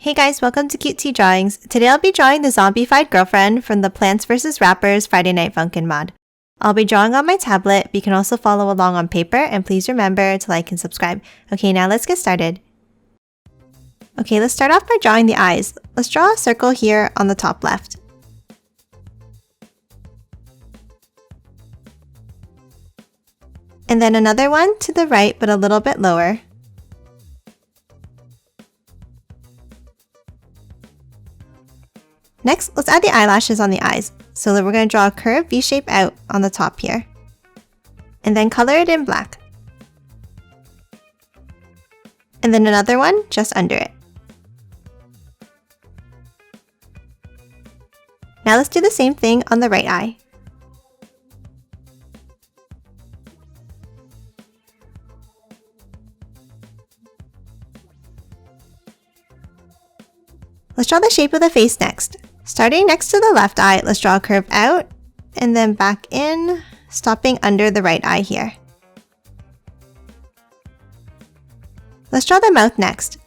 Hey guys, welcome to Cutesy Drawings. Today I'll be drawing the Zombified Girlfriend from the Plants vs. Rappers Friday Night Funkin Mod. I'll be drawing on my tablet, but you can also follow along on paper, and please remember to like and subscribe. Okay, now let's get started. Okay, let's start off by drawing the eyes. Let's draw a circle here on the top left. And then another one to the right, but a little bit lower. Next, let's add the eyelashes on the eyes. So we're going to draw a curved V shape out on the top here. And then color it in black. And then another one just under it. Now let's do the same thing on the right eye. Let's draw the shape of the face next. Starting next to the left eye, let's draw a curve out and then back in, stopping under the right eye here. Let's draw the mouth next.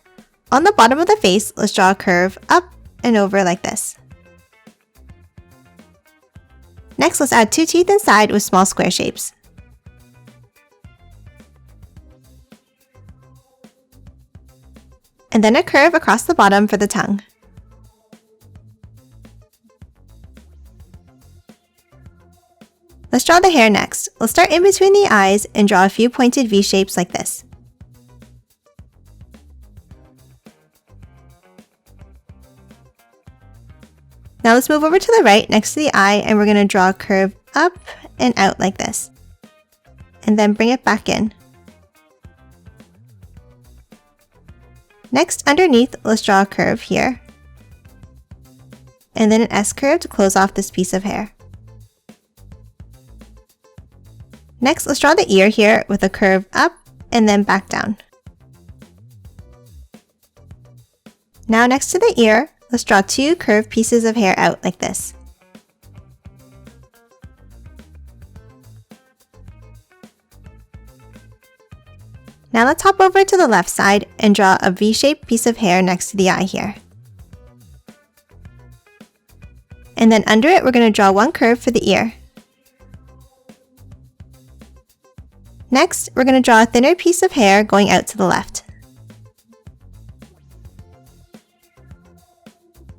On the bottom of the face, let's draw a curve up and over like this. Next, let's add two teeth inside with small square shapes. And then a curve across the bottom for the tongue. Let's draw the hair next. Let's start in between the eyes and draw a few pointed V shapes like this. Now let's move over to the right next to the eye, and we're going to draw a curve up and out like this. And then bring it back in. Next, underneath, let's draw a curve here. And then an S curve to close off this piece of hair. Next, let's draw the ear here with a curve up and then back down. Now next to the ear, let's draw two curved pieces of hair out like this. Now let's hop over to the left side and draw a V-shaped piece of hair next to the eye here. And then under it, we're going to draw one curve for the ear. Next, we're going to draw a thinner piece of hair going out to the left.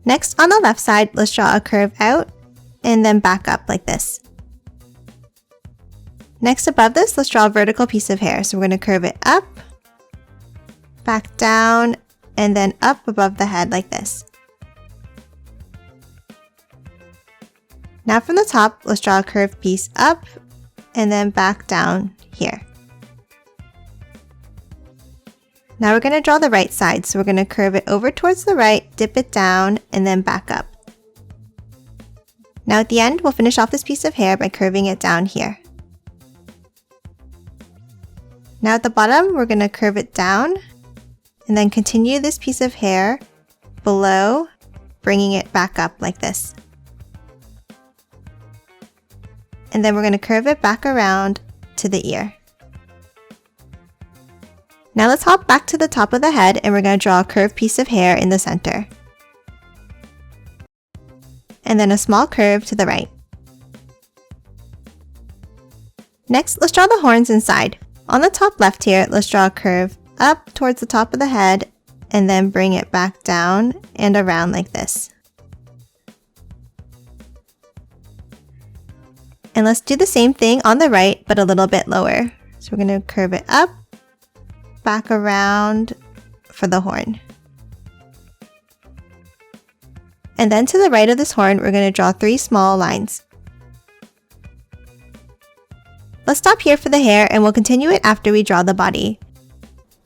Next, on the left side, let's draw a curve out and then back up like this. Next, above this, let's draw a vertical piece of hair. So we're going to curve it up, back down, and then up above the head like this. Now from the top, let's draw a curved piece up and then back down here. Now we're going to draw the right side, so we're going to curve it over towards the right, dip it down, and then back up. Now at the end, we'll finish off this piece of hair by curving it down here. Now at the bottom, we're going to curve it down, and then continue this piece of hair below, bringing it back up like this. And then we're going to curve it back around to the ear. Now let's hop back to the top of the head, and we're going to draw a curved piece of hair in the center. And then a small curve to the right. Next, let's draw the horns inside. On the top left here, let's draw a curve up towards the top of the head, and then bring it back down and around like this. And let's do the same thing on the right, but a little bit lower. So we're going to curve it up, back around for the horn. And then to the right of this horn, we're going to draw three small lines. Let's stop here for the hair, and we'll continue it after we draw the body.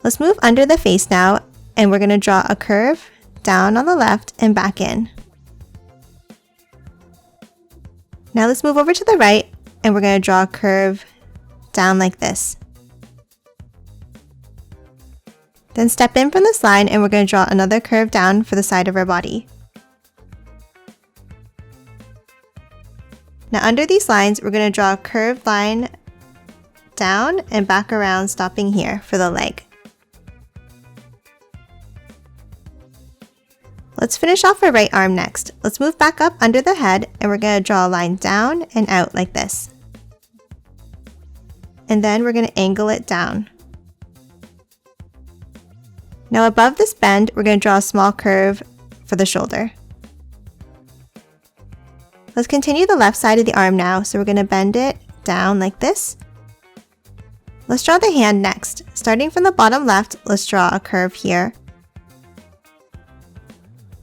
Let's move under the face now, and we're going to draw a curve down on the left and back in. Now let's move over to the right, and we're going to draw a curve down like this. Then step in from this line, and we're going to draw another curve down for the side of our body. Now under these lines, we're going to draw a curved line down and back around, stopping here for the leg. Let's finish off our right arm next. Let's move back up under the head and we're going to draw a line down and out like this. And then we're going to angle it down. Now above this bend, we're going to draw a small curve for the shoulder. Let's continue the left side of the arm now. So we're going to bend it down like this. Let's draw the hand next. Starting from the bottom left, let's draw a curve here.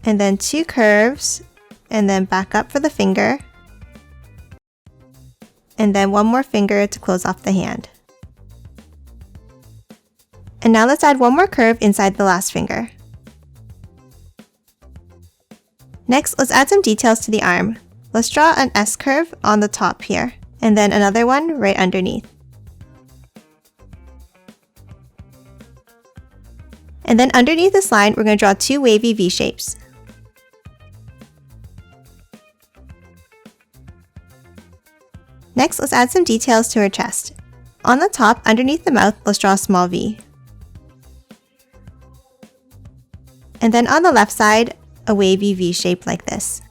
And then 2 curves, and then back up for the finger. And then 1 more finger to close off the hand. And now let's add 1 more curve inside the last finger. Next, let's add some details to the arm. Let's draw an S curve on the top here, and then another one right underneath. And then underneath this line, we're going to draw 2 wavy V shapes. Next, let's add some details to her chest. On the top, underneath the mouth, let's draw a small V. And then on the left side, a wavy V shape like this.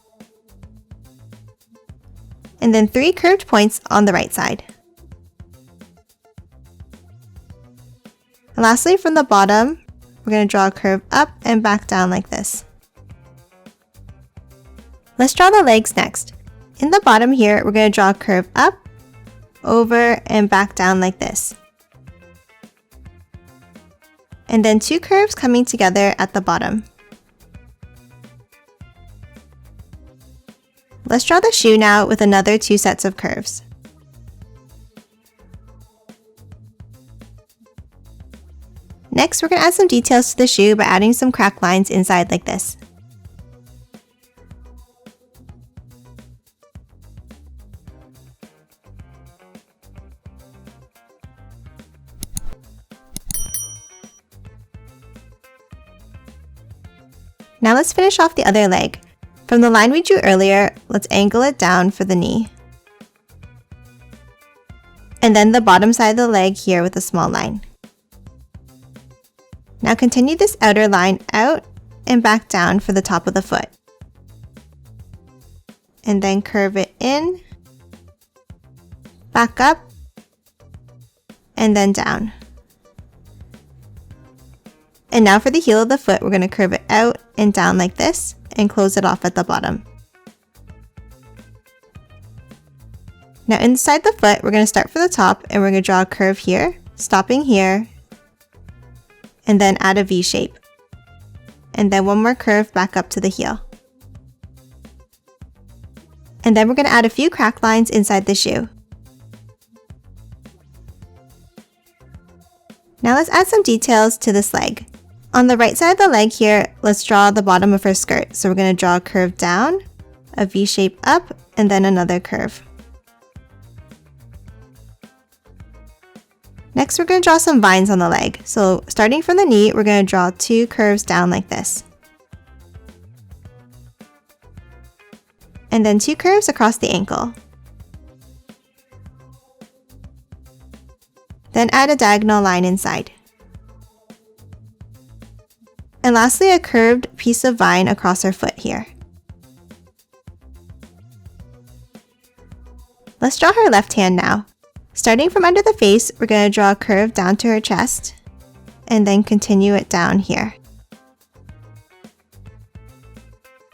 And then 3 curved points on the right side. And lastly, from the bottom, we're going to draw a curve up and back down like this. Let's draw the legs next. In the bottom here, we're going to draw a curve up, over, and back down like this. And then 2 curves coming together at the bottom. Let's draw the shoe now with another 2 sets of curves. Next, we're going to add some details to the shoe by adding some crack lines inside like this. Now let's finish off the other leg. From the line we drew earlier, let's angle it down for the knee. And then the bottom side of the leg here with a small line. Now continue this outer line out and back down for the top of the foot. And then curve it in, back up, and then down. And now for the heel of the foot, we're going to curve it out and down like this and close it off at the bottom. Now inside the foot, we're going to start from the top and we're going to draw a curve here, stopping here, and then add a V shape. And then 1 more curve back up to the heel. And then we're going to add a few crack lines inside the shoe. Now let's add some details to this leg. On the right side of the leg here, let's draw the bottom of her skirt. So we're going to draw a curve down, a V shape up, and then another curve. Next, we're going to draw some vines on the leg. So starting from the knee, we're going to draw 2 curves down like this. And then 2 curves across the ankle. Then add a diagonal line inside. And lastly, a curved piece of vine across her foot here. Let's draw her left hand now. Starting from under the face, we're going to draw a curve down to her chest, and then continue it down here.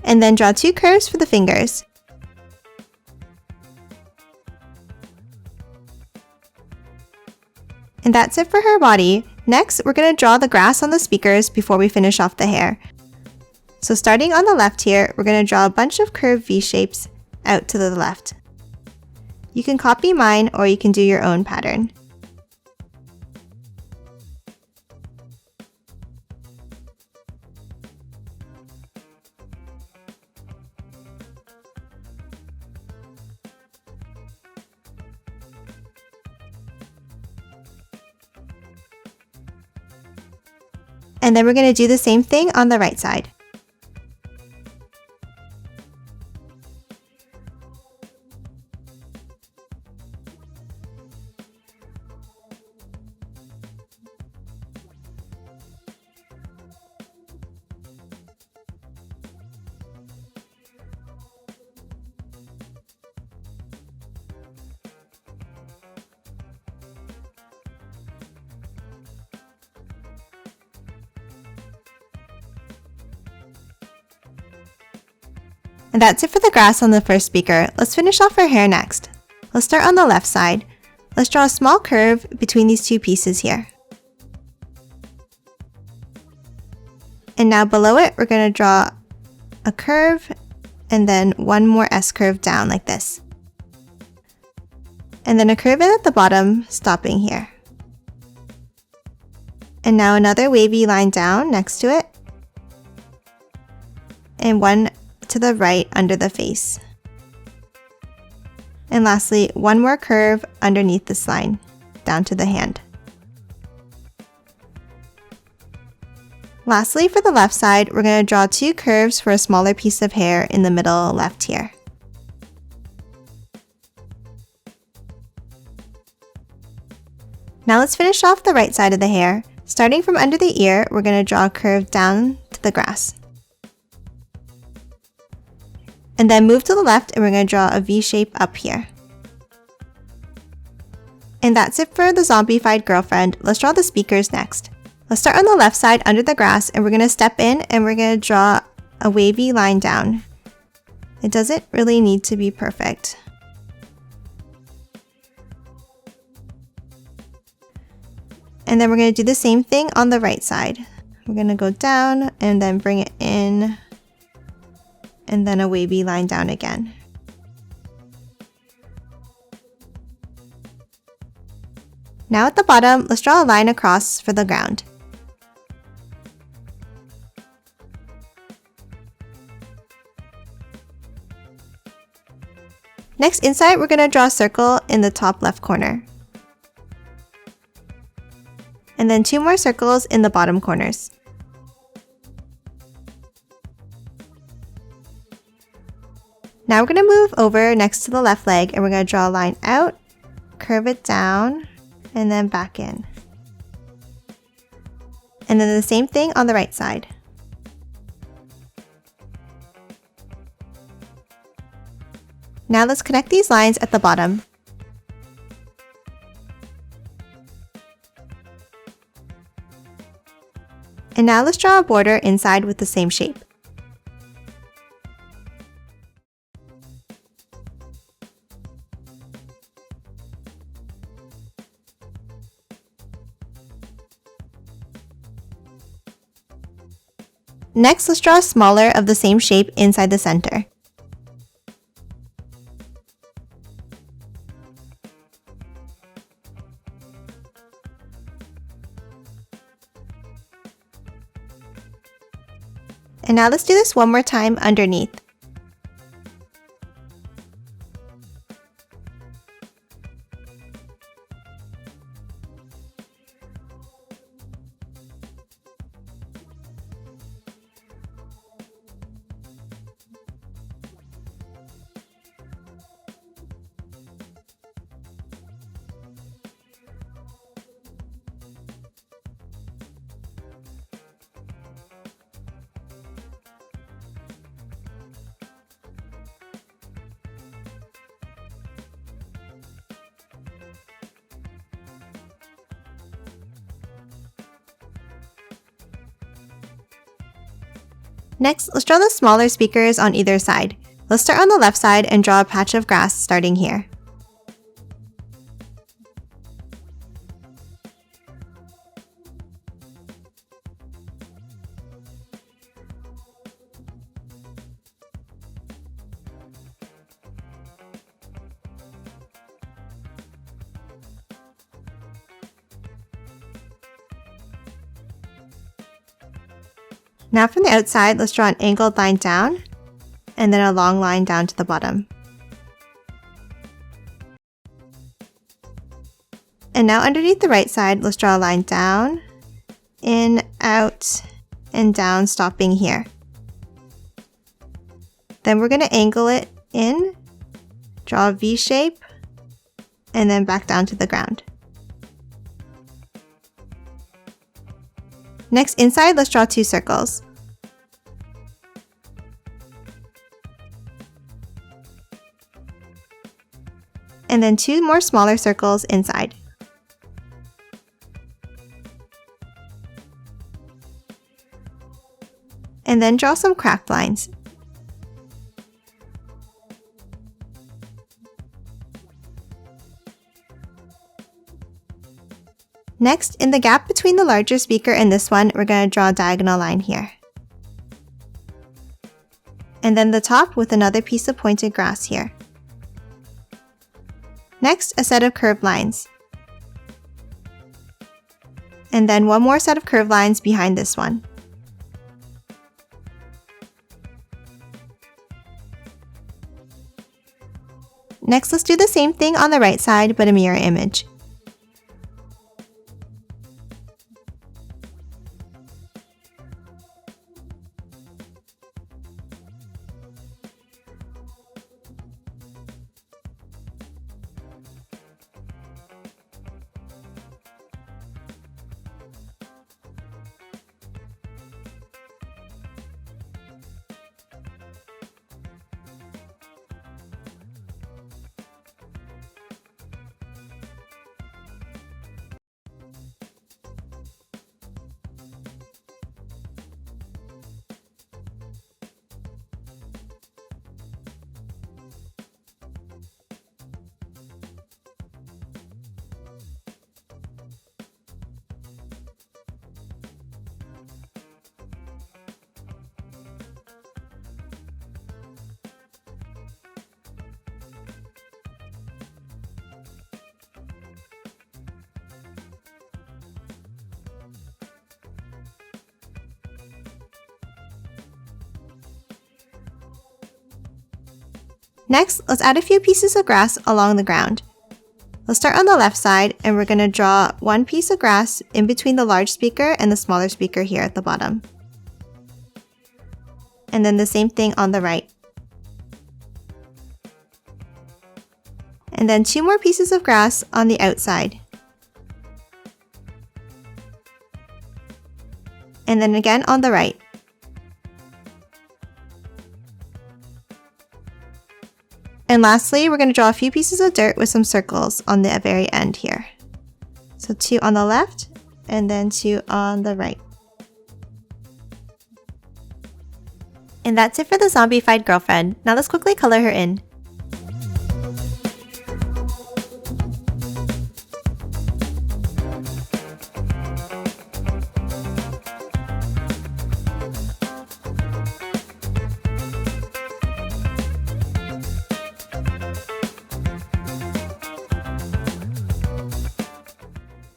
And then draw 2 curves for the fingers. And that's it for her body. Next, we're going to draw the grass on the speakers before we finish off the hair. So starting on the left here, we're going to draw a bunch of curved V shapes out to the left. You can copy mine or you can do your own pattern. And then we're going to do the same thing on the right side. And that's it for the grass on the first speaker. Let's finish off our hair next. Let's start on the left side. Let's draw a small curve between these two pieces here. And now below it, we're going to draw a curve and then one more S-curve down like this. And then a curve in at the bottom, stopping here. And now another wavy line down next to it. And one to the right under the face. And lastly, one more curve underneath this line, down to the hand. Lastly, for the left side, we're going to draw two curves for a smaller piece of hair in the middle left here. Now let's finish off the right side of the hair. Starting from under the ear, we're going to draw a curve down to the grass. And then move to the left and we're going to draw a V shape up here. And that's it for the Zombified Girlfriend. Let's draw the speakers next. Let's start on the left side under the grass and we're going to step in and we're going to draw a wavy line down. It doesn't really need to be perfect. And then we're going to do the same thing on the right side. We're going to go down and then bring it in. And then a wavy line down again. Now at the bottom, let's draw a line across for the ground. Next, inside, we're going to draw a circle in the top left corner. And then two more circles in the bottom corners. Now we're going to move over next to the left leg and we're going to draw a line out, curve it down, and then back in. And then the same thing on the right side. Now let's connect these lines at the bottom. And now let's draw a border inside with the same shape. Next, let's draw a smaller of the same shape inside the center. And now let's do this one more time underneath. Next, let's draw the smaller speakers on either side. Let's start on the left side and draw a patch of grass starting here. Now from the outside, let's draw an angled line down, and then a long line down to the bottom. And now underneath the right side, let's draw a line down, in, out, and down, stopping here. Then we're going to angle it in, draw a V shape, and then back down to the ground. Next, inside, let's draw two circles. And then two more smaller circles inside. And then draw some cracked lines. Next, in the gap between the larger speaker and this one, we're going to draw a diagonal line here. And then the top with another piece of pointed grass here. Next, a set of curved lines. And then one more set of curved lines behind this one. Next, let's do the same thing on the right side, but a mirror image. Next, let's add a few pieces of grass along the ground. Let's start on the left side, and we're going to draw one piece of grass in between the large speaker and the smaller speaker here at the bottom. And then the same thing on the right. And then two more pieces of grass on the outside. And then again on the right. And lastly, we're going to draw a few pieces of dirt with some circles on the very end here. So two on the left and then two on the right. And that's it for the Zombified Girlfriend. Now let's quickly color her in.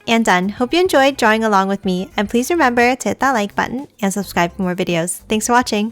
And done. Hope you enjoyed drawing along with me, and please remember to hit that like button and subscribe for more videos. Thanks for watching!